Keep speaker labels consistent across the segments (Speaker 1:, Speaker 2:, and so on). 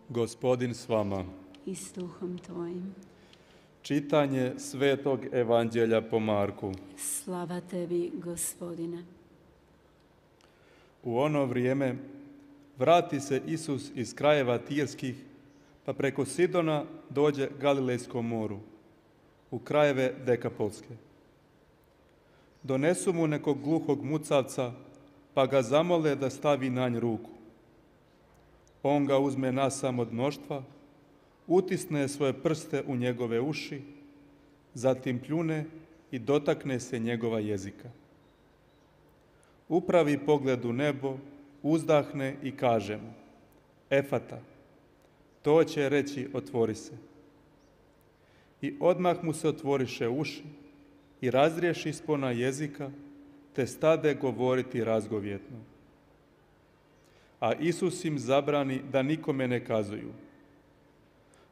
Speaker 1: Gospodin s vama.
Speaker 2: I s duhom tvojim.
Speaker 1: Čitanje Svetog Evanđelja po Marku.
Speaker 2: Slava tebi, Gospodine.
Speaker 1: U ono vrijeme vrati se Isus iz krajeva Tirskih, pa preko Sidona dođe Galilejskom moru, u krajeve Dekapolske. Donesu mu nekog gluhog mucavca, pa ga zamole da stavi na nj ruku. On ga uzme nasam od mnoštva, utisne svoje prste u njegove uši, zatim pljune i dotakne se njegova jezika. Upravi pogled u nebo, uzdahne i kaže mu: Efata, to će reći otvori se. I odmah mu se otvoriše uši i razriješi spona jezika, te stade govoriti razgovjetno. A Isus im zabrani da nikome ne kazuju.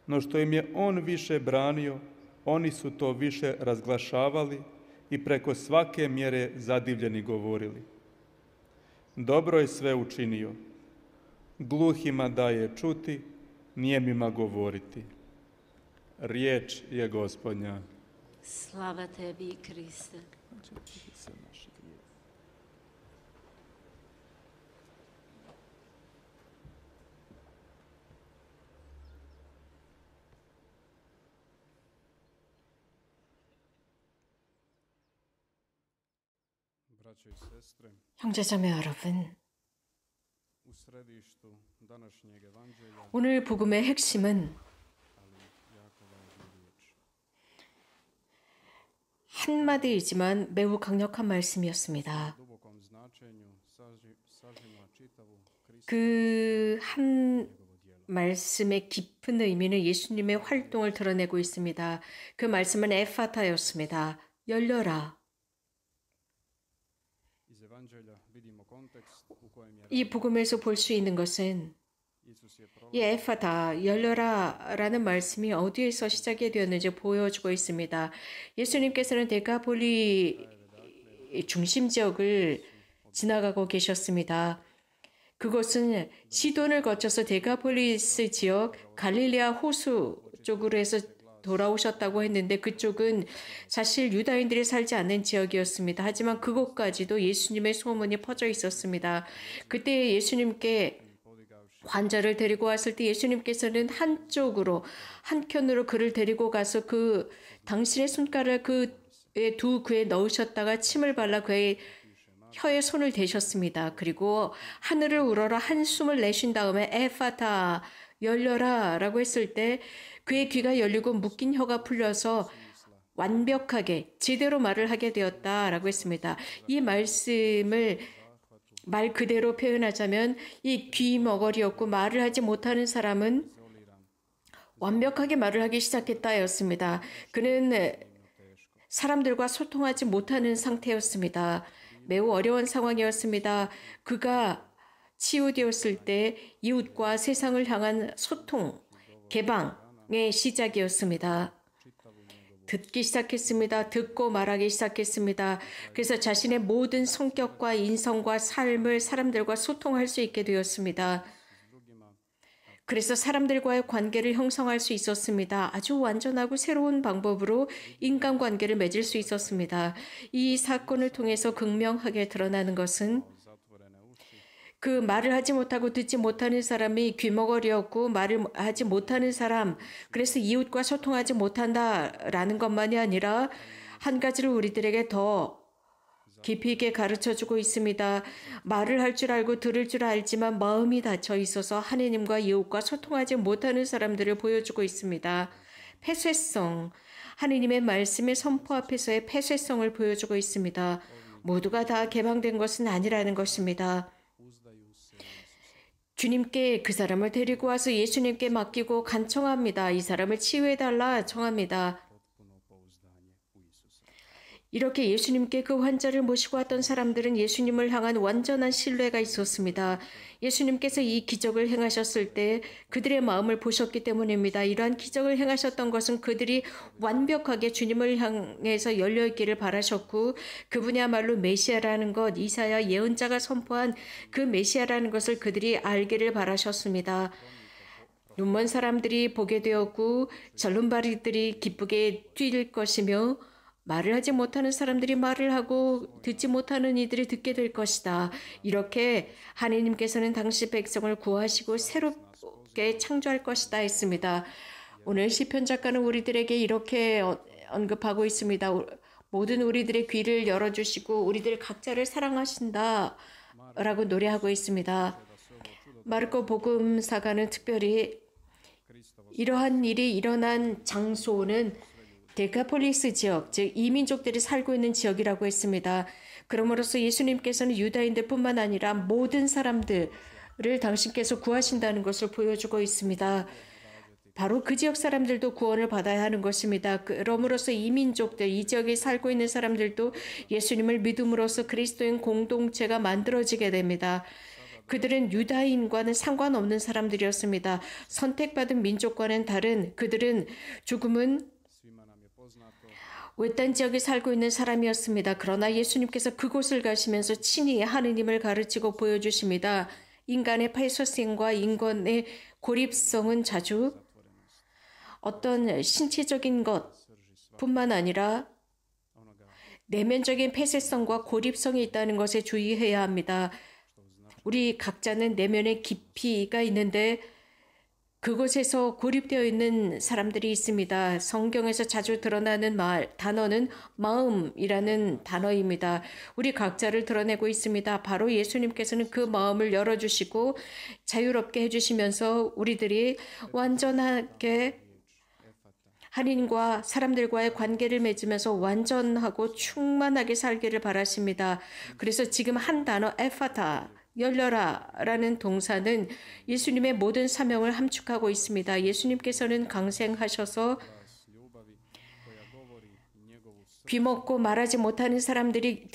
Speaker 1: No što im je on više branio, oni su to više razglašavali i preko svake mjere zadivljeni govorili: Dobro je sve učinio. Gluhima daje čuti, nijemima govoriti. Riječ je Gospodnja.
Speaker 2: Slava tebi, Kriste.
Speaker 3: 형제자매 여러분, 오늘 복음의 핵심은 한마디이지만 매우 강력한 말씀이었습니다. 그 한 말씀의 깊은 의미는 예수님의 활동을 드러내고 있습니다. 그 말씀은 에파타였습니다. 열려라. 이 복음에서 볼 수 있는 것은 이 에파타, 열려라 라는 말씀이 어디에서 시작이 되었는지 보여주고 있습니다. 예수님께서는 데카폴리 중심 지역을 지나가고 계셨습니다. 그것은 시돈을 거쳐서 데카폴리스 지역, 갈릴레아 호수 쪽으로 해서 돌아오셨다고 했는데 그쪽은 사실 유다인들이 살지 않는 지역이었습니다. 하지만 그곳까지도 예수님의 소문이 퍼져 있었습니다. 그때 예수님께 환자를 데리고 왔을 때 예수님께서는 한쪽으로, 한켠으로 그를 데리고 가서 그 당신의 손가락을 그의 두 귀에 넣으셨다가 침을 발라 그의 혀에 손을 대셨습니다. 그리고 하늘을 우러러 한숨을 내쉰 다음에 에파타, 열려라 라고 했을 때 그의 귀가 열리고 묶인 혀가 풀려서 완벽하게 제대로 말을 하게 되었다라고 했습니다. 이 말씀을 말 그대로 표현하자면 이 귀머거리였고 말을 하지 못하는 사람은 완벽하게 말을 하기 시작했다였습니다. 그는 사람들과 소통하지 못하는 상태였습니다. 매우 어려운 상황이었습니다. 그가 치유되었을 때 이웃과 세상을 향한 소통, 개방의 시작이었습니다. 듣기 시작했습니다. 듣고 말하기 시작했습니다. 그래서 자신의 모든 성격과 인성과 삶을 사람들과 소통할 수 있게 되었습니다. 그래서 사람들과의 관계를 형성할 수 있었습니다. 아주 완전하고 새로운 방법으로 인간관계를 맺을 수 있었습니다. 이 사건을 통해서 극명하게 드러나는 것은 그 말을 하지 못하고 듣지 못하는 사람이 귀머거리였고 말을 하지 못하는 사람, 그래서 이웃과 소통하지 못한다라는 것만이 아니라 한 가지를 우리들에게 더 깊이 있게 가르쳐주고 있습니다. 말을 할 줄 알고 들을 줄 알지만 마음이 닫혀 있어서 하느님과 이웃과 소통하지 못하는 사람들을 보여주고 있습니다. 폐쇄성, 하느님의 말씀의 선포 앞에서의 폐쇄성을 보여주고 있습니다. 모두가 다 개방된 것은 아니라는 것입니다. 주님께 그 사람을 데리고 와서 예수님께 맡기고 간청합니다. 이 사람을 치유해달라 청합니다. 이렇게 예수님께 그 환자를 모시고 왔던 사람들은 예수님을 향한 완전한 신뢰가 있었습니다. 예수님께서 이 기적을 행하셨을 때 그들의 마음을 보셨기 때문입니다. 이러한 기적을 행하셨던 것은 그들이 완벽하게 주님을 향해서 열려있기를 바라셨고 그분이야말로 메시아라는 것, 이사야 예언자가 선포한 그 메시아라는 것을 그들이 알기를 바라셨습니다. 눈먼 사람들이 보게 되었고 절름발이들이 기쁘게 뛸 것이며 말을 하지 못하는 사람들이 말을 하고 듣지 못하는 이들이 듣게 될 것이다. 이렇게 하나님께서는 당시 백성을 구하시고 새롭게 창조할 것이다 했습니다. 오늘 시편 작가는 우리들에게 이렇게 언급하고 있습니다. 모든 우리들의 귀를 열어주시고 우리들 각자를 사랑하신다 라고 노래하고 있습니다. 마르코 복음사가는 특별히 이러한 일이 일어난 장소는 데카폴리스 지역, 즉 이민족들이 살고 있는 지역이라고 했습니다. 그러므로서 예수님께서는 유다인들뿐만 아니라 모든 사람들을 당신께서 구하신다는 것을 보여주고 있습니다. 바로 그 지역 사람들도 구원을 받아야 하는 것입니다. 그러므로서 이민족들, 이 지역에 살고 있는 사람들도 예수님을 믿음으로써 그리스도인 공동체가 만들어지게 됩니다. 그들은 유다인과는 상관없는 사람들이었습니다. 선택받은 민족과는 다른 그들은 죽음은 외딴 지역에 살고 있는 사람이었습니다. 그러나 예수님께서 그곳을 가시면서 친히 하느님을 가르치고 보여주십니다. 인간의 폐쇄성과 인간의 고립성은 자주 어떤 신체적인 것뿐만 아니라 내면적인 폐쇄성과 고립성이 있다는 것에 주의해야 합니다. 우리 각자는 내면의 깊이가 있는데 그곳에서 고립되어 있는 사람들이 있습니다. 성경에서 자주 드러나는 단어는 마음이라는 단어입니다. 우리 각자를 드러내고 있습니다. 바로 예수님께서는 그 마음을 열어주시고 자유롭게 해주시면서 우리들이 완전하게 하나님과 사람들과의 관계를 맺으면서 완전하고 충만하게 살기를 바라십니다. 그래서 지금 한 단어 에파타, 열려라 라는 동사는 예수님의 모든 사명을 함축하고 있습니다. 예수님께서는 강생하셔서 귀먹고 말하지 못하는 사람들이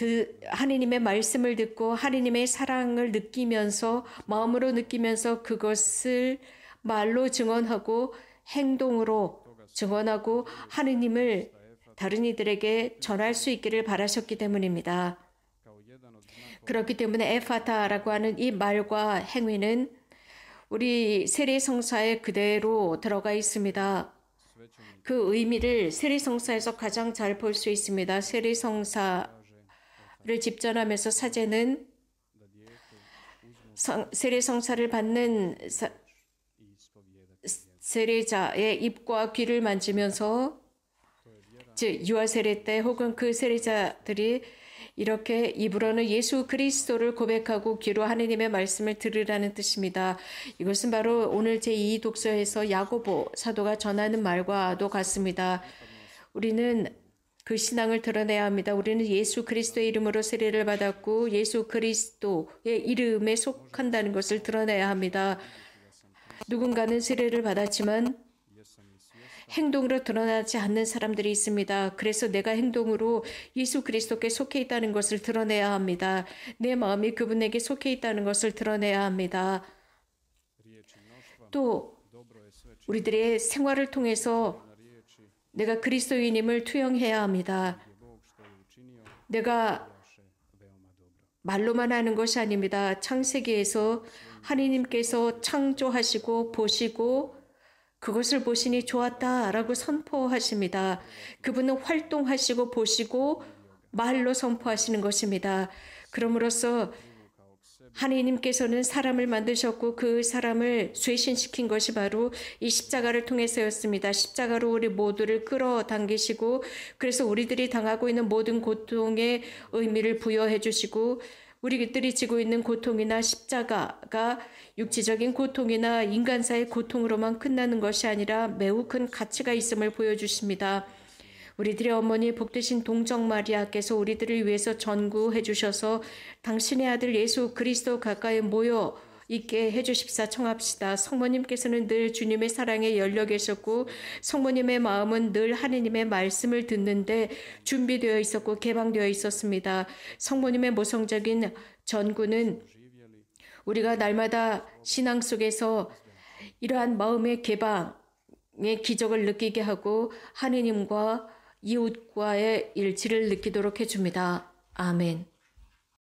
Speaker 3: 하나님의 말씀을 듣고 하나님의 사랑을 느끼면서 마음으로 느끼면서 그것을 말로 증언하고 행동으로 증언하고 하느님을 다른 이들에게 전할 수 있기를 바라셨기 때문입니다. 그렇기 때문에 에파타라고 하는 이 말과 행위는 우리 세례성사에 그대로 들어가 있습니다. 그 의미를 세례성사에서 가장 잘 볼 수 있습니다. 세례성사를 집전하면서 사제는 세례성사를 받는 세례자의 입과 귀를 만지면서 즉 유아세례 때 혹은 그 세례자들이 이렇게 입으로는 예수 그리스도를 고백하고 귀로 하느님의 말씀을 들으라는 뜻입니다. 이것은 바로 오늘 제2 독서에서 야고보 사도가 전하는 말과도 같습니다. 우리는 그 신앙을 드러내야 합니다. 우리는 예수 그리스도의 이름으로 세례를 받았고 예수 그리스도의 이름에 속한다는 것을 드러내야 합니다. 누군가는 세례를 받았지만 행동으로 드러나지 않는 사람들이 있습니다. 그래서 내가 행동으로 예수 그리스도께 속해 있다는 것을 드러내야 합니다. 내 마음이 그분에게 속해 있다는 것을 드러내야 합니다. 또 우리들의 생활을 통해서 내가 그리스도인임을 투영해야 합니다. 내가 말로만 하는 것이 아닙니다. 창세기에서 하나님께서 창조하시고 보시고 그것을 보시니 좋았다라고 선포하십니다. 그분은 활동하시고 보시고 말로 선포하시는 것입니다. 그러므로서 하나님께서는 사람을 만드셨고 그 사람을 쇄신시킨 것이 바로 이 십자가를 통해서였습니다. 십자가로 우리 모두를 끌어당기시고 그래서 우리들이 당하고 있는 모든 고통의 의미를 부여해 주시고 우리들이 지고 있는 고통이나 십자가가 육체적인 고통이나 인간사의 고통으로만 끝나는 것이 아니라 매우 큰 가치가 있음을 보여주십니다. 우리들의 어머니 복되신 동정 마리아께서 우리들을 위해서 전구해 주셔서 당신의 아들 예수 그리스도 가까이 모여 있게 해주십사 청합시다. 성모님께서는 늘 주님의 사랑에 열려 계셨고 성모님의 마음은 늘 하느님의 말씀을 듣는데 준비되어 있었고 개방되어 있었습니다. 성모님의 모성적인 전구는 우리가 날마다 신앙 속에서 이러한 마음의 개방의 기적을 느끼게 하고 하느님과 이웃과의 일치를 느끼도록 해줍니다. 아멘.